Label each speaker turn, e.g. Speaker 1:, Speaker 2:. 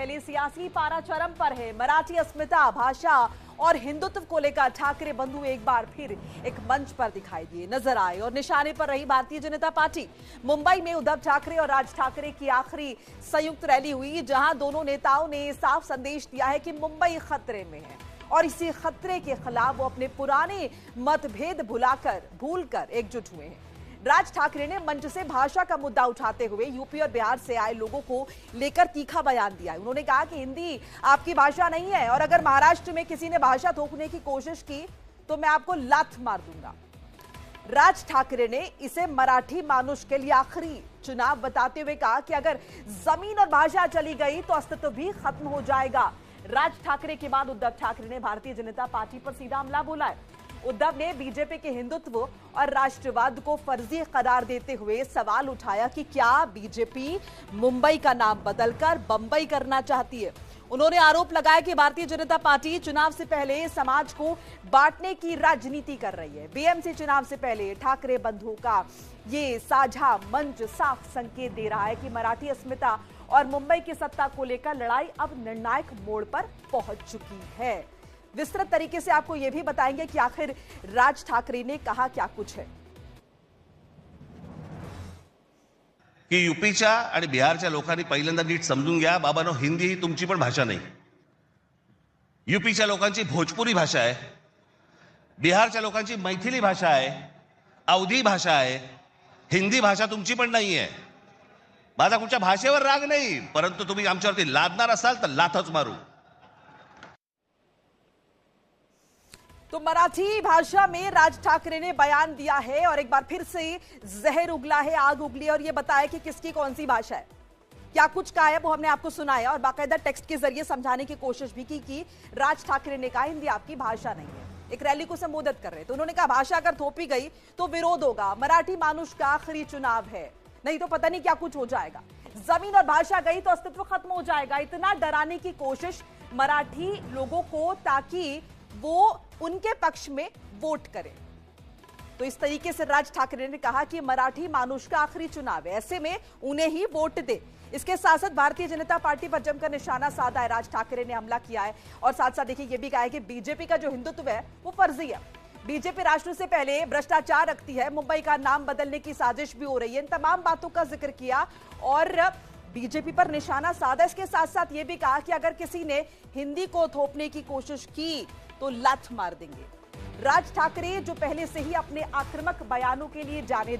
Speaker 1: पहले सियासी पारा चरम पर है। मराठी अस्मिता, भाषा और हिंदुत्व को लेकर ठाकरे बंधु एक बार फिर एक मंच पर दिखाई दिए, नजर आए और निशाने पर रही भारतीय जनता पार्टी। मुंबई में उद्धव ठाकरे और राज ठाकरे की आखिरी संयुक्त रैली हुई, जहां दोनों नेताओं ने साफ संदेश दिया है कि मुंबई खतरे में है और इसी खतरे के खिलाफ वो अपने पुराने मतभेद भूलकर एकजुट हुए हैं। राज ठाकरे ने मंच से भाषा का मुद्दा उठाते हुए यूपी और बिहार से आए लोगों को लेकर तीखा बयान दिया। उन्होंने कहा कि हिंदी आपकी भाषा नहीं है और अगर महाराष्ट्र में किसी ने भाषा थोपने की कोशिश की तो मैं आपको लात मार दूंगा। राज ठाकरे ने इसे मराठी मानुष के लिए आखिरी चुनाव बताते हुए कहा कि अगर जमीन और भाषा चली गई तो अस्तित्व भी खत्म हो जाएगा। राज ठाकरे के बाद उद्धव ठाकरे ने भारतीय जनता पार्टी पर सीधा हमला बोला है। उद्धव ने बीजेपी के हिंदुत्व और राष्ट्रवाद को फर्जी करार देते हुए सवाल उठाया कि क्या बीजेपी मुंबई का नाम बदलकर बंबई करना चाहती है। उन्होंने आरोप लगाया कि भारतीय जनता पार्टी चुनाव से पहले समाज को बांटने की राजनीति कर रही है। बीएमसी चुनाव से पहले ठाकरे बंधुओं का ये साझा मंच साफ संकेत दे रहा है कि मराठी अस्मिता और मुंबई की सत्ता को लेकर लड़ाई अब निर्णायक मोड़ पर पहुंच चुकी है। विस्तृत तरीके से आपको यह भी बताएंगे कि आखिर राज ठाकरे ने कहा क्या कुछ है।
Speaker 2: की यूपीच्या आणि बिहारच्या लोकांनी पहिल्यांदा नीट समजून घ्या, बाबांनो, हिंदी ही तुमची पण भाषा नाही। यूपीच्या लोकांची भोजपुरी भाषा आहे, बिहारच्या लोकांची मैथिली भाषा आहे, अवधी भाषा आहे। हिंदी भाषा तुमची पण नाही आहे। माझा कुठच्या भाषेवर राग नाही, परंतु तुम्ही आमच्यावरती लादणार असाल तर लाथच मारू।
Speaker 1: तो मराठी भाषा में राज ठाकरे ने बयान दिया है और एक बार फिर से जहर उगला है, आग उगली है और ये बताया कि किसकी कौन सी भाषा है, क्या कुछ कहा है वो हमने आपको सुनाया और बाकायदा टेक्स्ट के जरिए समझाने की कोशिश भी की कि राज ठाकरे ने कहा हिंदी आपकी भाषा नहीं है। एक रैली को संबोधित कर रहे तो उन्होंने कहा भाषा अगर थोपी गई तो विरोध होगा, मराठी मानुष का आखिरी चुनाव है, नहीं तो पता नहीं क्या कुछ हो जाएगा। जमीन और भाषा गई तो अस्तित्व खत्म हो जाएगा। इतना डराने की कोशिश मराठी लोगों को ताकि वो उनके पक्ष में वोट करें। तो इस तरीके से राज ठाकरे ने कहा कि मराठी मानुष का आखिरी चुनाव है, ऐसे में उन्हें ही वोट दे। इसके साथ साथ भारतीय जनता पार्टी पर जमकर निशाना साधा है। राज ठाकरे ने हमला किया है और साथ साथ देखिए ये भी कहा है कि बीजेपी का जो हिंदुत्व है वो फर्जी है। बीजेपी राष्ट्र से पहले भ्रष्टाचार रखती है, मुंबई का नाम बदलने की साजिश भी हो रही है। इन तमाम बातों का जिक्र किया और बीजेपी पर निशाना साधा। इसके साथ साथ ये भी कहा कि अगर किसी ने हिंदी को थोपने की कोशिश की तो लात मार देंगे। राज ठाकरे जो पहले से ही अपने आक्रामक बयानों के लिए जाने